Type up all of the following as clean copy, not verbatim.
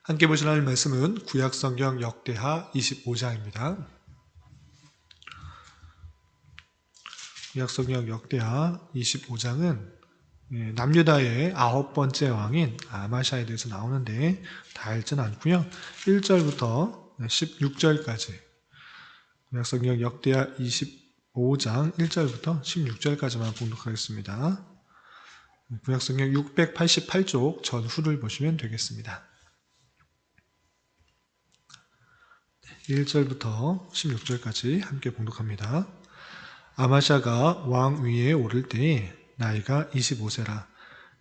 함께 보실 하나님 말씀은 구약성경 역대하 25장입니다. 구약성경 역대하 25장은 남유다의 9번째 왕인 아마샤에 대해서 나오는데 다 읽지는 않고요. 1절부터 16절까지 구약성경 역대하 25장 1절부터 16절까지만 봉독하겠습니다. 구약성경 688쪽 전후를 보시면 되겠습니다. 1절부터 16절까지 함께 봉독합니다. 아마샤가 왕 위에 오를 때에 나이가 25세라.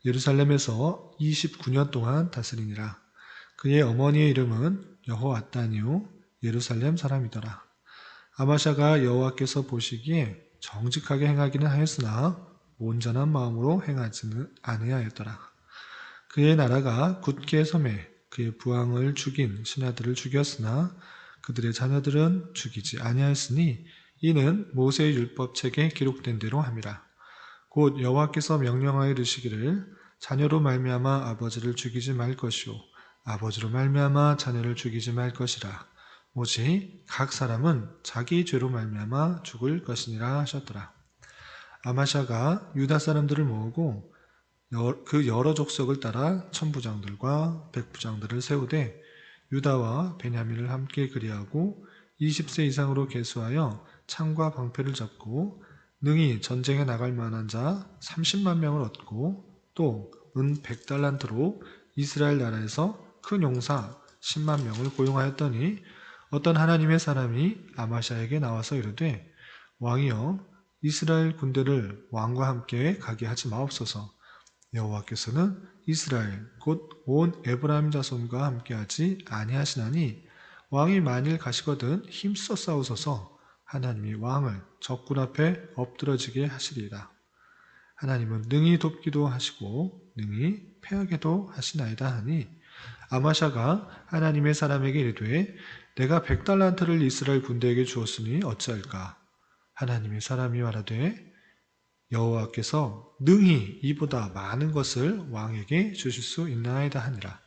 예루살렘에서 29년 동안 다스리니라. 그의 어머니의 이름은 여호앗다니요 예루살렘 사람이더라. 아마샤가 여호와께서 보시기에 정직하게 행하기는 하였으나 온전한 마음으로 행하지는 아니하였더라. 그의 나라가 굳게 섬에 그의 부왕을 죽인 신하들을 죽였으나 그들의 자녀들은 죽이지 아니하였으니 이는 모세의 율법책에 기록된 대로 함이라. 곧 여호와께서 명령하여 이르시기를 자녀로 말미암아 아버지를 죽이지 말 것이요 아버지로 말미암아 자녀를 죽이지 말 것이라. 오직 각 사람은 자기 죄로 말미암아 죽을 것이니라 하셨더라. 아마샤가 유다 사람들을 모으고 그 여러 족속을 따라 천부장들과 백부장들을 세우되 유다와 베냐민을 함께 그리하고 20세 이상으로 계수하여 창과 방패를 잡고 능히 전쟁에 나갈 만한 자 30만 명을 얻고 또 은 100달란트로 이스라엘 나라에서 큰 용사 10만 명을 고용하였더니 어떤 하나님의 사람이 아마샤에게 나와서 이르되 왕이여 이스라엘 군대를 왕과 함께 가게 하지 마옵소서. 여호와께서는 이스라엘 곧 온 에브라임 자손과 함께하지 아니하시나니 왕이 만일 가시거든 힘써 싸우소서. 하나님이 왕을 적군 앞에 엎드러지게 하시리라. 하나님은 능히 돕기도 하시고 능히 패하게도 하시나이다 하니 아마샤가 하나님의 사람에게 이르되 내가 100달란트를 이스라엘 군대에게 주었으니 어찌할까. 하나님의 사람이 말하되 여호와께서 능히 이보다 많은 것을 왕에게 주실 수 있나이다 하니라.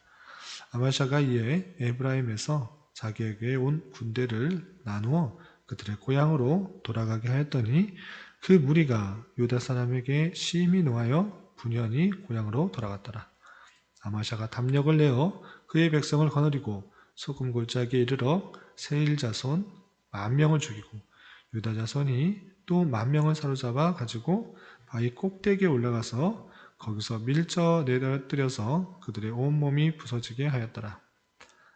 아마샤가 이에 에브라임에서 자기에게 온 군대를 나누어 그들의 고향으로 돌아가게 하였더니 그 무리가 유다 사람에게 심히 노하여 분연히 고향으로 돌아갔더라. 아마샤가 담력을 내어 그의 백성을 거느리고 소금 골짜기에 이르러 세일 자손 10,000명을 죽이고 유다 자손이 또 10,000명을 사로잡아 가지고 바위 꼭대기에 올라가서 거기서 밀쳐 내려뜨려서 그들의 온몸이 부서지게 하였더라.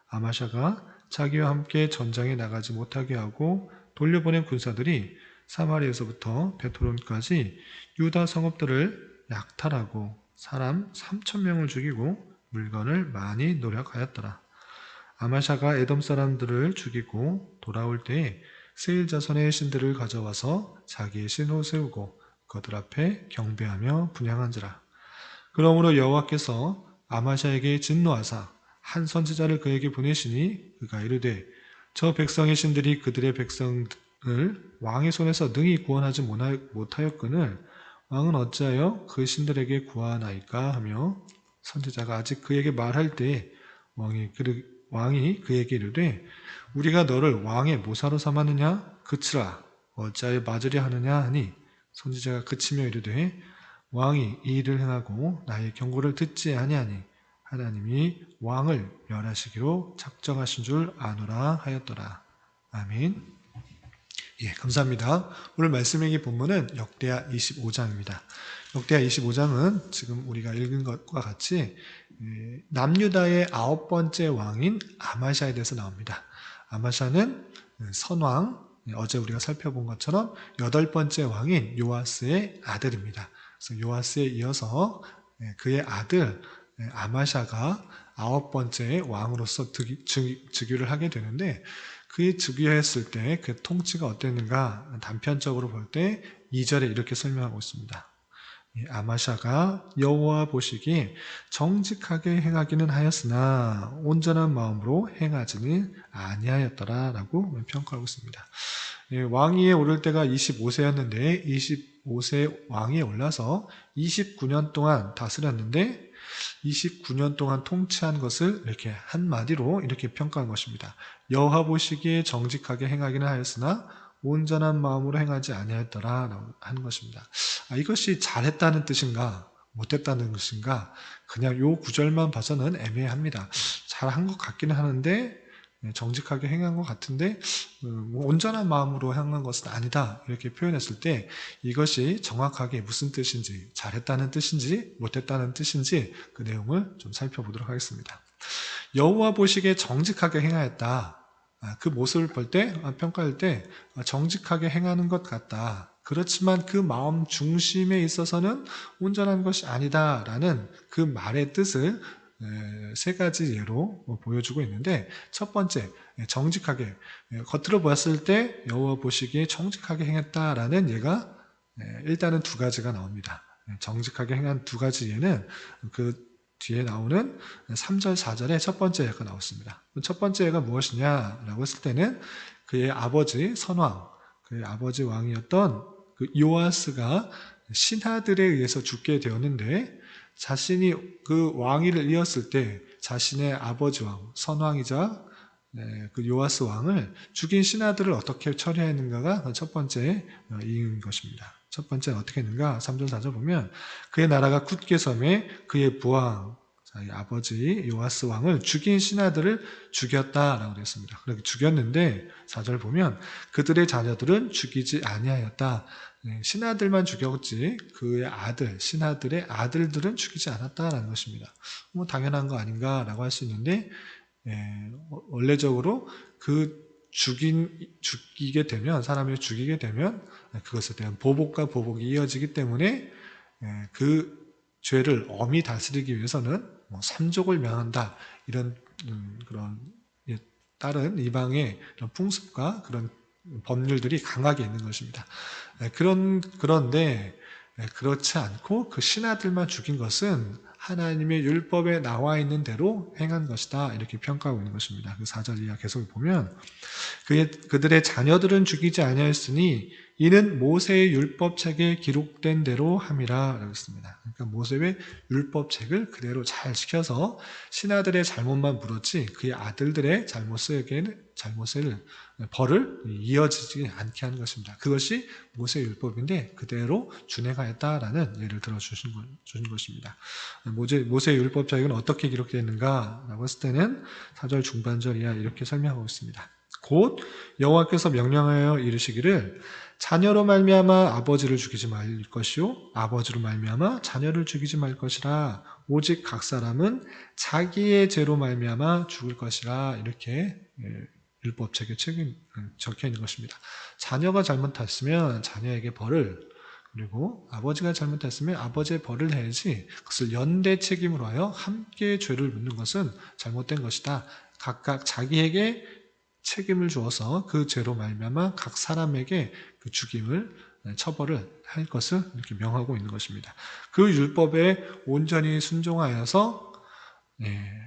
아마샤가 자기와 함께 전장에 나가지 못하게 하고 돌려보낸 군사들이 사마리에서부터 베토론까지 유다 성읍들을 약탈하고 사람 3,000명을 죽이고 물건을 많이 노력하였더라. 아마샤가 에돔 사람들을 죽이고 돌아올 때에 세일 자손의 신들을 가져와서 자기의 신으로 세우고 그들 앞에 경배하며 분향한지라. 그러므로 여호와께서 아마샤에게 진노하사 한 선지자를 그에게 보내시니 그가 이르되 저 백성의 신들이 그들의 백성을 왕의 손에서 능히 구원하지 못하였거늘 왕은 어찌하여 그 신들에게 구하나이까 하며 선지자가 아직 그에게 말할 때에 왕이 그에게 이르되 우리가 너를 왕의 모사로 삼았느냐 그치라 어찌하여 맞으려 하느냐 하니 선지자가 그치며 이르되 왕이 이 일을 행하고 나의 경고를 듣지 아니하니 하나님이 왕을 멸하시기로 작정하신 줄 아노라 하였더라. 아멘. 예, 감사합니다. 오늘 말씀의 본문은 역대하 25장입니다. 역대하 25장은 지금 우리가 읽은 것과 같이 남유다의 9번째 왕인 아마샤에 대해서 나옵니다. 아마샤는 선왕, 어제 우리가 살펴본 것처럼 8번째 왕인 요아스의 아들입니다. 그래서 요아스에 이어서 그의 아들 아마샤가 9번째 왕으로서 즉위를 하게 되는데 그의 즉위했을 때 그 통치가 어땠는가 단편적으로 볼 때 2절에 이렇게 설명하고 있습니다. 아마샤가 여호와 보시기에 정직하게 행하기는 하였으나 온전한 마음으로 행하지는 아니하였더라 라고 평가하고 있습니다. 왕위에 오를 때가 25세였는데 25세 왕위에 올라서 29년 동안 다스렸는데 29년 동안 통치한 것을 이렇게 한마디로 이렇게 평가한 것입니다. 여호와 보시기에 정직하게 행하기는 하였으나 온전한 마음으로 행하지 아니하였더라 라고 하는 것입니다. 이것이 잘했다는 뜻인가 못했다는 것인가 그냥 요 구절만 봐서는 애매합니다. 잘한 것 같기는 하는데 정직하게 행한 것 같은데 온전한 마음으로 행한 것은 아니다 이렇게 표현했을 때 이것이 정확하게 무슨 뜻인지 잘했다는 뜻인지 못했다는 뜻인지 그 내용을 좀 살펴보도록 하겠습니다. 여호와 보시기에 정직하게 행하였다. 그 모습을 볼 때 평가할 때 정직하게 행하는 것 같다. 그렇지만 그 마음 중심에 있어서는 온전한 것이 아니다라는 그 말의 뜻을 세 가지 예로 보여주고 있는데 첫 번째 정직하게 겉으로 보았을 때 여호와 보시기에 정직하게 행했다라는 예가 일단은 두 가지가 나옵니다. 정직하게 행한 두 가지 예는 그 뒤에 나오는 3절 4절에 첫 번째 예가 나왔습니다. 첫 번째 예가 무엇이냐라고 했을 때는 그의 아버지 선왕 그의 아버지 왕이었던 그 요아스가 신하들에 의해서 죽게 되었는데 자신이 그 왕위를 이었을 때 자신의 아버지 왕, 선왕이자 그 요아스 왕을 죽인 신하들을 어떻게 처리했는가가 첫 번째 이유인 것입니다. 첫 번째 어떻게 했는가? 3절 4절 보면 그의 나라가 굳게 섬에 그의 부왕, 자기 아버지 요아스 왕을 죽인 신하들을 죽였다라고 되어 있습니다. 그렇게 죽였는데 4절 보면 그들의 자녀들은 죽이지 아니하였다. 신하들만 죽였지 그의 아들, 신하들의 아들들은 죽이지 않았다라는 것입니다. 뭐 당연한 거 아닌가라고 할 수 있는데 원래적으로 그 죽이게 되면 사람을 죽이게 되면 그것에 대한 보복과 보복이 이어지기 때문에 그 죄를 엄히 다스리기 위해서는 뭐 삼족을 명한다 이런 그런 다른 이방의 그런 풍습과 그런 법률들이 강하게 있는 것입니다. 그런데 그렇지 않고 그 신하들만 죽인 것은 하나님의 율법에 나와 있는 대로 행한 것이다 이렇게 평가하고 있는 것입니다. 그 4절 이하 계속 보면 그들의 자녀들은 죽이지 아니하였으니 이는 모세의 율법책에 기록된 대로 함이라 라고 했습니다. 그러니까 모세의 율법책을 그대로 잘 지켜서 신하들의 잘못만 물었지 그의 아들들의 잘못을 벌을 이어지지 않게 하는 것입니다. 그것이 모세의 율법인데 그대로 준행하였다라는 예를 들어주신 것입니다. 모세의 율법책은 어떻게 기록되어 있는가 라고 했을 때는 4절 중반절 이하 이렇게 설명하고 있습니다. 곧 여호와께서 명령하여 이르시기를 자녀로 말미암아 아버지를 죽이지 말 것이요 아버지로 말미암아 자녀를 죽이지 말 것이라 오직 각 사람은 자기의 죄로 말미암아 죽을 것이라 이렇게 율법책에 적혀 있는 것입니다. 자녀가 잘못했으면 자녀에게 벌을 그리고 아버지가 잘못했으면 아버지의 벌을 해야지 그것을 연대 책임으로 하여 함께 죄를 묻는 것은 잘못된 것이다. 각각 자기에게 책임을 주어서 그 죄로 말미암아 각 사람에게 그 죽임을 처벌을 할 것을 이렇게 명하고 있는 것입니다. 그 율법에 온전히 순종하여서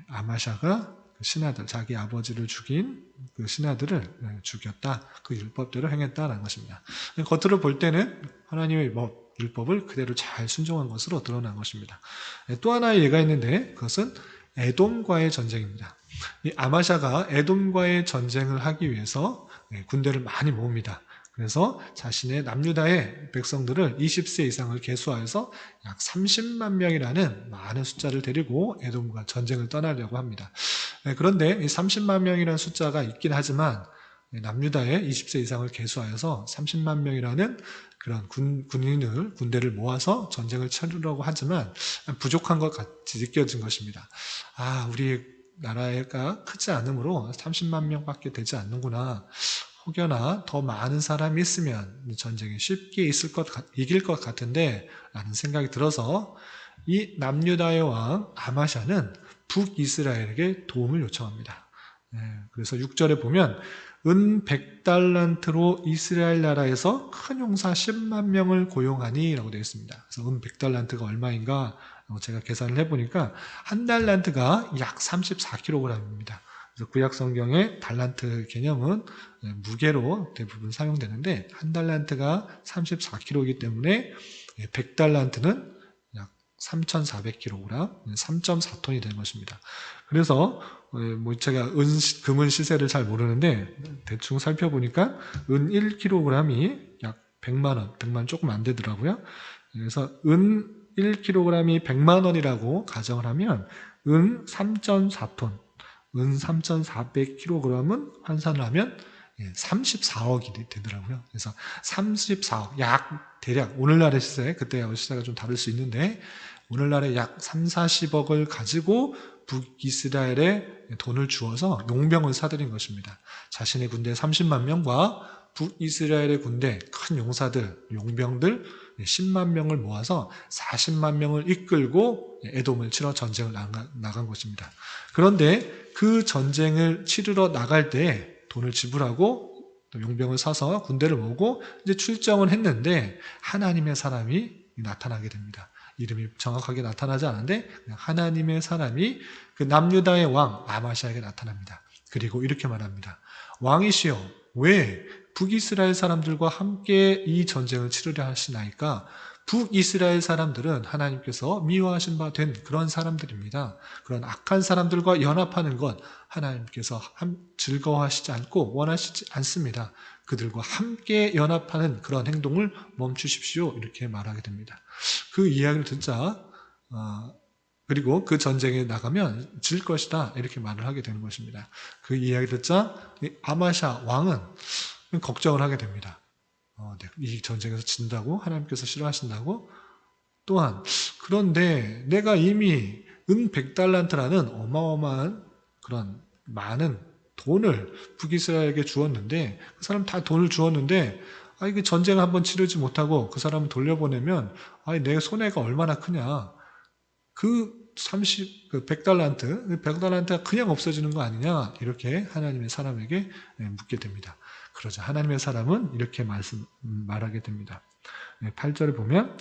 아마샤가 신하들, 자기 아버지를 죽인 그 신하들을 죽였다. 그 율법대로 행했다라는 것입니다. 겉으로 볼 때는 하나님의 율법을 그대로 잘 순종한 것으로 드러난 것입니다. 또 하나의 예가 있는데 그것은 에돔과의 전쟁입니다. 이 아마샤가 에돔과의 전쟁을 하기 위해서 군대를 많이 모읍니다. 그래서 자신의 남유다의 백성들을 20세 이상을 계수하여서 약 30만 명이라는 많은 숫자를 데리고 에돔과 전쟁을 떠나려고 합니다. 그런데 이 30만 명이라는 숫자가 있긴 하지만 남유다의 20세 이상을 계수하여서 30만 명이라는 그런 군대를 모아서 전쟁을 치르려고 하지만 부족한 것 같이 느껴진 것입니다. 우리 나라가 크지 않으므로 30만 명밖에 되지 않는구나. 혹여나 더 많은 사람이 있으면 전쟁이 쉽게 이길 것 같은데 라는 생각이 들어서 이 남유다의 왕 아마샤는 북이스라엘에게 도움을 요청합니다. 그래서 6절에 보면 은 100달란트로 이스라엘 나라에서 큰 용사 10만 명을 고용하니 라고 되어 있습니다. 그래서 은 100달란트가 얼마인가 제가 계산을 해보니까 한 달란트가 약 34kg입니다. 그래서 구약 성경의 달란트 개념은 무게로 대부분 사용되는데 한 달란트가 34kg이기 때문에 100달란트는 약 3,400kg, 3.4톤이 된 것입니다. 그래서 뭐 제가 금은 시세를 잘 모르는데 대충 살펴보니까 은 1kg이 약 100만 원, 100만 조금 안 되더라고요. 그래서 은 1kg이 100만 원이라고 가정을 하면 은 3.4톤, 은 3,400kg은 환산을 하면 34억이 되더라고요. 그래서 34억, 약 대략 오늘날의 시세, 그때 시세가 좀 다를 수 있는데 오늘날의 약 3, 40억을 가지고 북이스라엘에 돈을 주어서 용병을 사들인 것입니다. 자신의 군대 30만 명과 북이스라엘의 군대, 큰 용사들, 용병들 10만 명을 모아서 40만 명을 이끌고 에돔을 치러 전쟁을 나간 것입니다. 그런데 그 전쟁을 치르러 나갈 때 돈을 지불하고 용병을 사서 군대를 모으고 이제 출정을 했는데 하나님의 사람이 나타나게 됩니다. 이름이 정확하게 나타나지 않은데 그냥 하나님의 사람이 그 남유다의 왕 아마시아에게 나타납니다. 그리고 이렇게 말합니다. 왕이시여, 왜 북이스라엘 사람들과 함께 이 전쟁을 치르려 하시나이까? 북이스라엘 사람들은 하나님께서 미워하신 바 된 그런 사람들입니다. 그런 악한 사람들과 연합하는 것 하나님께서 즐거워하시지 않고 원하시지 않습니다. 그들과 함께 연합하는 그런 행동을 멈추십시오. 이렇게 말하게 됩니다. 그 이야기를 듣자 그리고 그 전쟁에 나가면 질 것이다. 이렇게 말을 하게 되는 것입니다. 그 이야기를 듣자 아마샤 왕은 걱정을 하게 됩니다. 이 전쟁에서 진다고 하나님께서 싫어하신다고? 또한 그런데 내가 이미 은 100달란트라는 어마어마한 그런 많은 돈을 북이스라엘에게 주었는데 그 사람 다 돈을 주었는데 이게 전쟁을 한번 치르지 못하고 그 사람을 돌려보내면 내 손해가 얼마나 크냐. 그 100달란트가 그냥 없어지는 거 아니냐. 이렇게 하나님의 사람에게 묻게 됩니다. 그러자 하나님의 사람은 이렇게 말하게 됩니다. 8절을 보면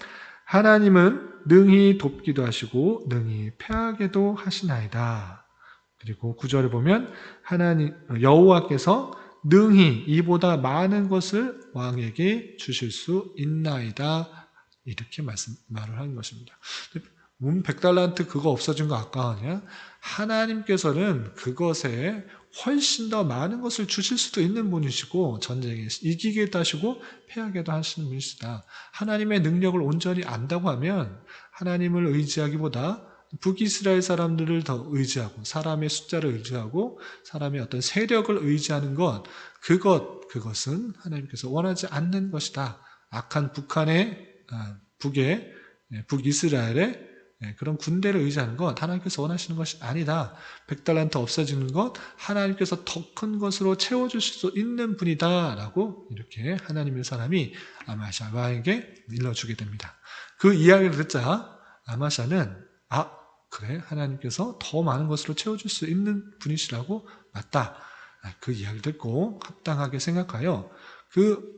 하나님은 능히 돕기도 하시고 능히 패하게도 하시나이다. 그리고 9절을 보면 하나님 여호와께서 능히 이보다 많은 것을 왕에게 주실 수 있나이다. 이렇게 말을 하는 것입니다. 100달란트 그거 없어진 거 아까우냐? 하나님께서는 그것에 훨씬 더 많은 것을 주실 수도 있는 분이시고 전쟁에 이기게도 하시고 패하게도 하시는 분이시다. 하나님의 능력을 온전히 안다고 하면 하나님을 의지하기보다 북이스라엘 사람들을 더 의지하고 사람의 숫자를 의지하고 사람의 어떤 세력을 의지하는 그것은 하나님께서 원하지 않는 것이다. 악한 북이스라엘의 그런 군대를 의지하는 것 하나님께서 원하시는 것이 아니다. 100달란트 없어지는 것 하나님께서 더 큰 것으로 채워주실 수 있는 분이다 라고 이렇게 하나님의 사람이 아마샤 왕에게 일러주게 됩니다. 그 이야기를 듣자 아마샤는 그래 하나님께서 더 많은 것으로 채워줄 수 있는 분이시라고 맞다. 그 이야기를 듣고 합당하게 생각하여 그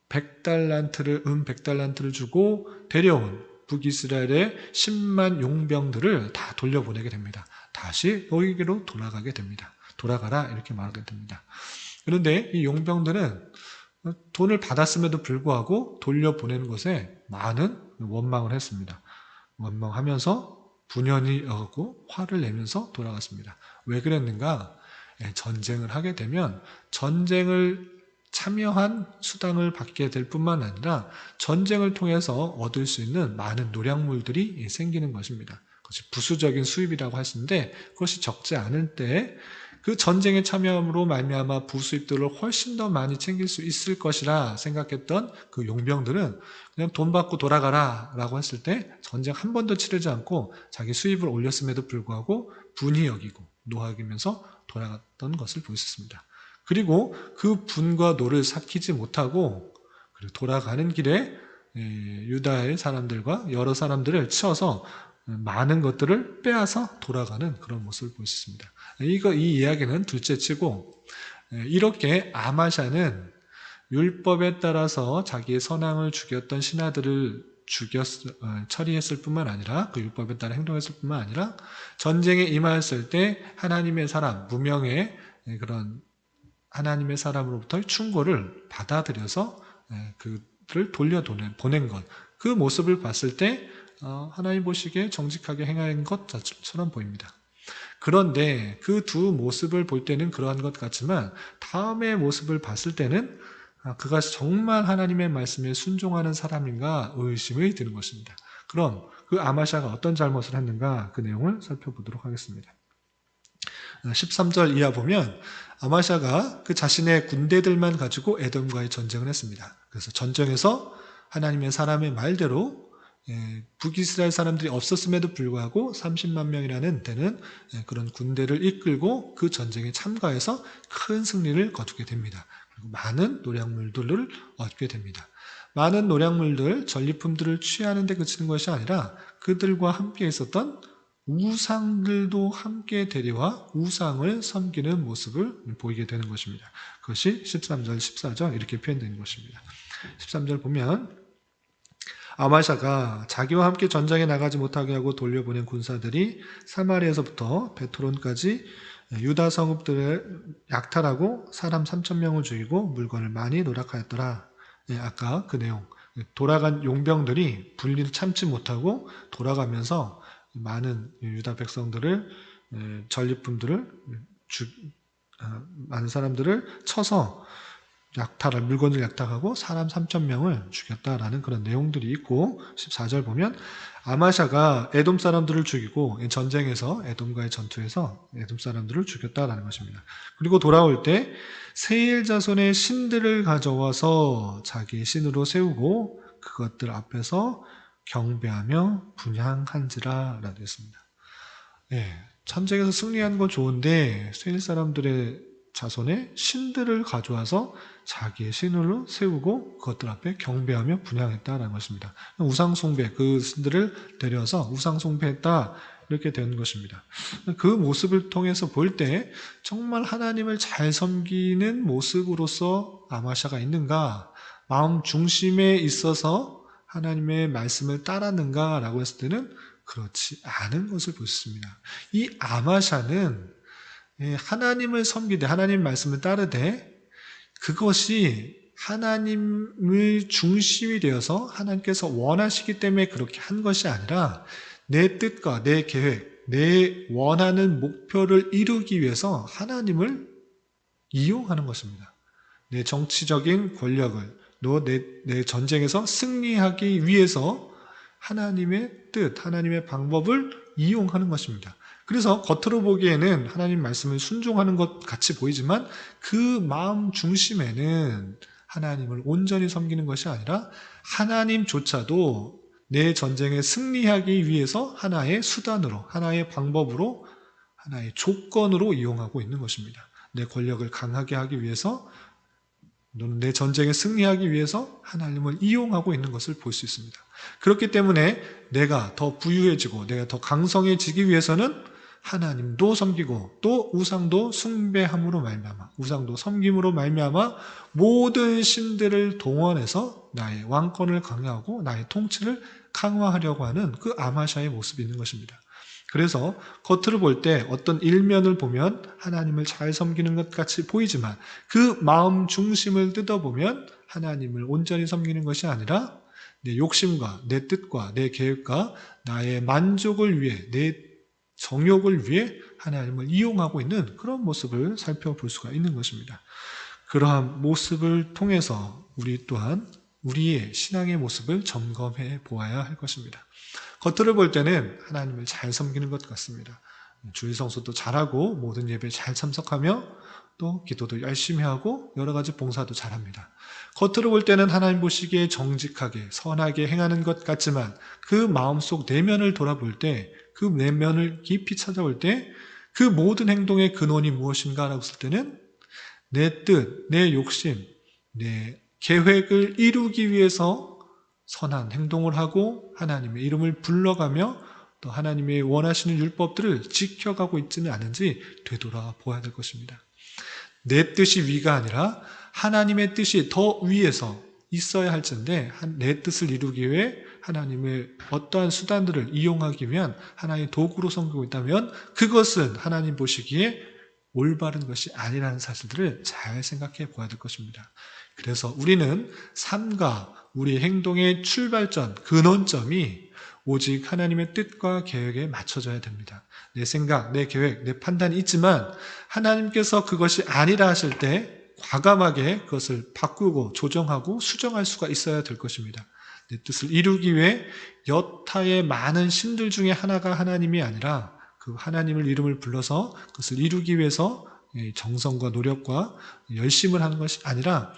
100달란트를 주고 데려온 북이스라엘의 10만 용병들을 다 돌려보내게 됩니다. 다시 너희에게로 돌아가게 됩니다. 돌아가라 이렇게 말하게 됩니다. 그런데 이 용병들은 돈을 받았음에도 불구하고 돌려보내는 것에 많은 원망을 했습니다. 원망하면서 분연히 여고 화를 내면서 돌아갔습니다. 왜 그랬는가? 전쟁을 하게 되면 전쟁을 참여한 수당을 받게 될 뿐만 아니라 전쟁을 통해서 얻을 수 있는 많은 노량물들이 생기는 것입니다. 그것이 부수적인 수입이라고 하시는데 그것이 적지 않을 때 그 전쟁에 참여함으로 말미암아 부수입들을 훨씬 더 많이 챙길 수 있을 것이라 생각했던 그 용병들은 그냥 돈 받고 돌아가라 라고 했을 때 전쟁 한 번도 치르지 않고 자기 수입을 올렸음에도 불구하고 분이 여기고 노하기면서 돌아갔던 것을 볼 수 있습니다. 그리고 그 분과 노를 삭히지 못하고 돌아가는 길에 유다의 사람들과 여러 사람들을 치어서 많은 것들을 빼앗아 돌아가는 그런 모습을 볼 수 있습니다. 이 이야기는 둘째치고 이렇게 아마샤는 율법에 따라서 자기의 선왕을 죽였던 신하들을 처리했을 뿐만 아니라 그 율법에 따라 행동했을 뿐만 아니라 전쟁에 임하였을 때 하나님의 사람, 무명의 그런 하나님의 사람으로부터 충고를 받아들여서 그를 돌려보낸 것. 그 모습을 봤을 때 하나님 보시기에 정직하게 행한 것처럼 보입니다. 그런데 그 두 모습을 볼 때는 그러한 것 같지만 다음의 모습을 봤을 때는 그가 정말 하나님의 말씀에 순종하는 사람인가 의심이 드는 것입니다. 그럼 그 아마샤가 어떤 잘못을 했는가 그 내용을 살펴보도록 하겠습니다. 13절 이하 보면 아마샤가 그 자신의 군대들만 가지고 에돔과의 전쟁을 했습니다. 그래서 전쟁에서 하나님의 사람의 말대로 북이스라엘 사람들이 없었음에도 불구하고 30만 명이라는 되는 그런 군대를 이끌고 그 전쟁에 참가해서 큰 승리를 거두게 됩니다. 그리고 많은 노략물들을 얻게 됩니다. 많은 노략물들, 전리품들을 취하는 데 그치는 것이 아니라 그들과 함께 있었던 우상들도 함께 데려와 우상을 섬기는 모습을 보이게 되는 것입니다. 그것이 13절, 14절 이렇게 표현되는 것입니다. 13절 보면 아마샤가 자기와 함께 전장에 나가지 못하게 하고 돌려보낸 군사들이 사마리아에서부터 베토론까지 유다 성읍들을 약탈하고 사람 3,000명을 죽이고 물건을 많이 노략하였더라. 아까 그 내용, 돌아간 용병들이 분리를 참지 못하고 돌아가면서 많은 유다 백성들을 전리품들을 많은 사람들을 쳐서 물건을 약탈하고 사람 3,000명을 죽였다라는 그런 내용들이 있고 14절 보면 아마샤가 에돔 사람들을 죽이고 전쟁에서 에돔과의 전투에서 에돔 사람들을 죽였다라는 것입니다. 그리고 돌아올 때 세일 자손의 신들을 가져와서 자기 신으로 세우고 그것들 앞에서 경배하며 분향한지라 라고 했습니다. 전쟁에서 승리한 건 좋은데 세일 사람들의 자손의 신들을 가져와서 자기의 신으로 세우고 그것들 앞에 경배하며 분향했다라는 것입니다. 우상숭배, 그 신들을 데려와서 우상숭배했다 이렇게 되는 것입니다. 그 모습을 통해서 볼 때 정말 하나님을 잘 섬기는 모습으로서 아마샤가 있는가, 마음 중심에 있어서 하나님의 말씀을 따랐는가 라고 했을 때는 그렇지 않은 것을 볼 수 있습니다. 이 아마샤는 하나님을 섬기되 하나님 말씀을 따르되 그것이 하나님의 중심이 되어서 하나님께서 원하시기 때문에 그렇게 한 것이 아니라 내 뜻과 내 계획, 내 원하는 목표를 이루기 위해서 하나님을 이용하는 것입니다. 내 정치적인 권력을 내 전쟁에서 승리하기 위해서 하나님의 뜻, 하나님의 방법을 이용하는 것입니다. 그래서 겉으로 보기에는 하나님 말씀을 순종하는 것 같이 보이지만 그 마음 중심에는 하나님을 온전히 섬기는 것이 아니라 하나님조차도 내 전쟁에 승리하기 위해서 하나의 수단으로, 하나의 방법으로, 하나의 조건으로 이용하고 있는 것입니다. 내 권력을 강하게 하기 위해서, 내 전쟁에 승리하기 위해서 하나님을 이용하고 있는 것을 볼 수 있습니다. 그렇기 때문에 내가 더 부유해지고 내가 더 강성해지기 위해서는 하나님도 섬기고 또 우상도 숭배함으로 말미암아, 우상도 섬김으로 말미암아 모든 신들을 동원해서 나의 왕권을 강화하고 나의 통치를 강화하려고 하는 그 아마샤의 모습이 있는 것입니다. 그래서 겉으로 볼 때 어떤 일면을 보면 하나님을 잘 섬기는 것 같이 보이지만 그 마음 중심을 뜯어보면 하나님을 온전히 섬기는 것이 아니라 내 욕심과 내 뜻과 내 계획과 나의 만족을 위해, 내 정욕을 위해 하나님을 이용하고 있는 그런 모습을 살펴볼 수가 있는 것입니다. 그러한 모습을 통해서 우리 또한 우리의 신앙의 모습을 점검해 보아야 할 것입니다. 겉으로 볼 때는 하나님을 잘 섬기는 것 같습니다. 주일 성수도 잘하고 모든 예배에 잘 참석하며 또 기도도 열심히 하고 여러 가지 봉사도 잘합니다. 겉으로 볼 때는 하나님 보시기에 정직하게 선하게 행하는 것 같지만 그 마음속 내면을 돌아볼 때, 그 내면을 깊이 찾아볼 때 그 모든 행동의 근원이 무엇인가 라고 했을 때는 내 뜻, 내 욕심, 내 계획을 이루기 위해서 선한 행동을 하고 하나님의 이름을 불러가며 또 하나님의 원하시는 율법들을 지켜가고 있지는 않은지 되돌아보아야 될 것입니다. 내 뜻이 위가 아니라 하나님의 뜻이 더 위에서 있어야 할텐데 내 뜻을 이루기 위해 하나님의 어떠한 수단들을 이용하기 위한 하나의 도구로 섬기고 있다면 그것은 하나님 보시기에 올바른 것이 아니라는 사실들을 잘 생각해 보아야 될 것입니다. 그래서 우리는 삶과 우리 행동의 출발점, 근원점이 오직 하나님의 뜻과 계획에 맞춰져야 됩니다. 내 생각, 내 계획, 내 판단이 있지만 하나님께서 그것이 아니라 하실 때 과감하게 그것을 바꾸고 조정하고 수정할 수가 있어야 될 것입니다. 내 뜻을 이루기 위해 여타의 많은 신들 중에 하나가 하나님이 아니라 그 하나님을 이름을 불러서 그것을 이루기 위해서 정성과 노력과 열심을 하는 것이 아니라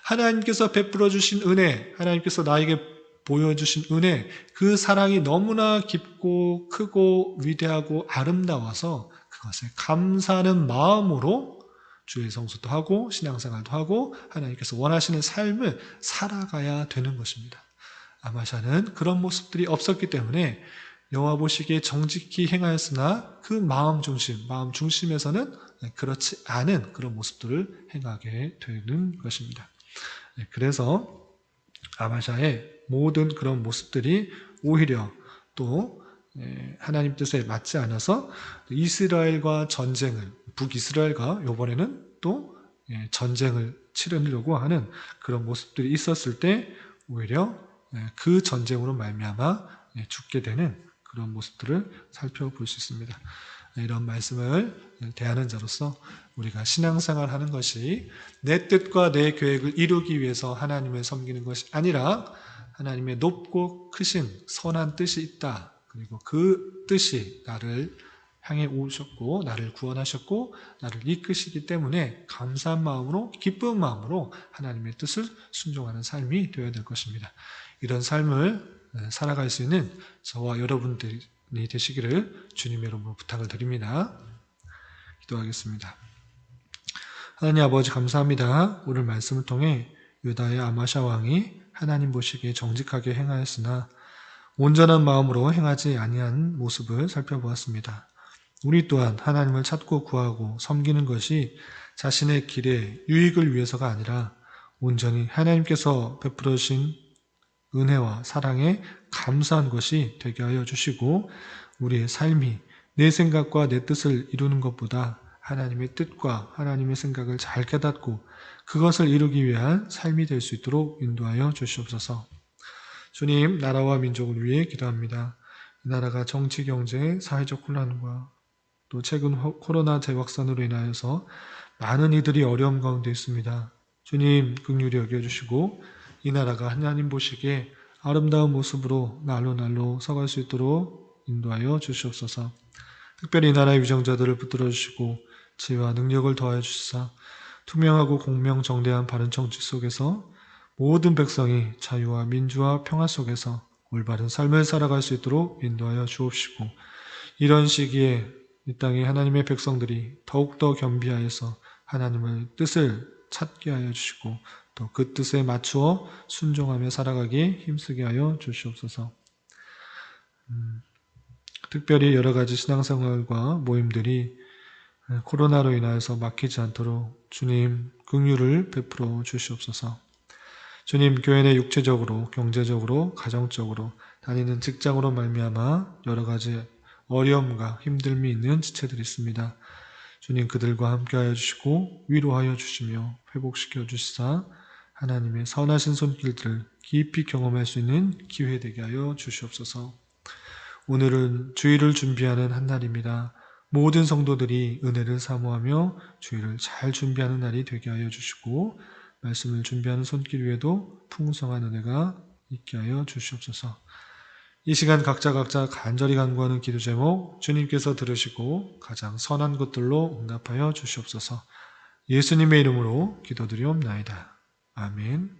하나님께서 베풀어 주신 은혜, 하나님께서 나에게 보여주신 은혜, 그 사랑이 너무나 깊고 크고 위대하고 아름다워서 그것에 감사하는 마음으로 주의 성수도 하고 신앙생활도 하고 하나님께서 원하시는 삶을 살아가야 되는 것입니다. 아마샤는 그런 모습들이 없었기 때문에 여호와 보시기에 정직히 행하였으나 그 마음 중심에서는 그렇지 않은 그런 모습들을 행하게 되는 것입니다. 그래서 아마샤의 모든 그런 모습들이 오히려 또 하나님 뜻에 맞지 않아서 이스라엘과 전쟁을, 북이스라엘과 이번에는 또 전쟁을 치르려고 하는 그런 모습들이 있었을 때 오히려 그 전쟁으로 말미암아 죽게 되는 그런 모습들을 살펴볼 수 있습니다. 이런 말씀을 대하는 자로서 우리가 신앙생활 하는 것이 내 뜻과 내 계획을 이루기 위해서 하나님을 섬기는 것이 아니라 하나님의 높고 크신 선한 뜻이 있다. 그리고 그 뜻이 나를 향해 오셨고 나를 구원하셨고 나를 이끄시기 때문에 감사한 마음으로 기쁜 마음으로 하나님의 뜻을 순종하는 삶이 되어야 될 것입니다. 이런 삶을 살아갈 수 있는 저와 여러분들이 되시기를 주님의 이름으로 부탁을 드립니다. 기도하겠습니다. 하나님 아버지 감사합니다. 오늘 말씀을 통해 유다의 아마샤 왕이 하나님 보시기에 정직하게 행하였으나 온전한 마음으로 행하지 아니한 모습을 살펴보았습니다. 우리 또한 하나님을 찾고 구하고 섬기는 것이 자신의 길의 유익을 위해서가 아니라 온전히 하나님께서 베풀어 주신 은혜와 사랑에 감사한 것이 되게 하여 주시고 우리의 삶이 내 생각과 내 뜻을 이루는 것보다 하나님의 뜻과 하나님의 생각을 잘 깨닫고 그것을 이루기 위한 삶이 될 수 있도록 인도하여 주시옵소서. 주님, 나라와 민족을 위해 기도합니다. 이 나라가 정치, 경제, 사회적 혼란과 또 최근 코로나 재확산으로 인하여서 많은 이들이 어려움 가운데 있습니다. 주님, 긍휼히 여겨주시고 이 나라가 하나님 보시기에 아름다운 모습으로 날로 서갈 수 있도록 인도하여 주시옵소서. 특별히 이 나라의 위정자들을 붙들어 주시고 지혜와 능력을 더하여 주시사 투명하고 공명정대한 바른 정치 속에서 모든 백성이 자유와 민주와 평화 속에서 올바른 삶을 살아갈 수 있도록 인도하여 주옵시고 이런 시기에 이 땅의 하나님의 백성들이 더욱더 겸비하여서 하나님의 뜻을 찾게 하여 주시고 또 그 뜻에 맞추어 순종하며 살아가기 힘쓰게 하여 주시옵소서. 특별히 여러 가지 신앙생활과 모임들이 코로나로 인하여서 막히지 않도록 주님 긍휼을 베풀어 주시옵소서. 주님, 교회 내 육체적으로, 경제적으로, 가정적으로 다니는 직장으로 말미암아 여러 가지 어려움과 힘듦이 있는 지체들이 있습니다. 주님, 그들과 함께하여 주시고 위로하여 주시며 회복시켜 주시사 하나님의 선하신 손길들을 깊이 경험할 수 있는 기회 되게 하여 주시옵소서. 오늘은 주일을 준비하는 한 날입니다. 모든 성도들이 은혜를 사모하며 주일을 잘 준비하는 날이 되게 하여 주시고 말씀을 준비하는 손길 위에도 풍성한 은혜가 있게 하여 주시옵소서. 이 시간 각자 간절히 간구하는 기도 제목 주님께서 들으시고 가장 선한 것들로 응답하여 주시옵소서. 예수님의 이름으로 기도드리옵나이다. 아멘.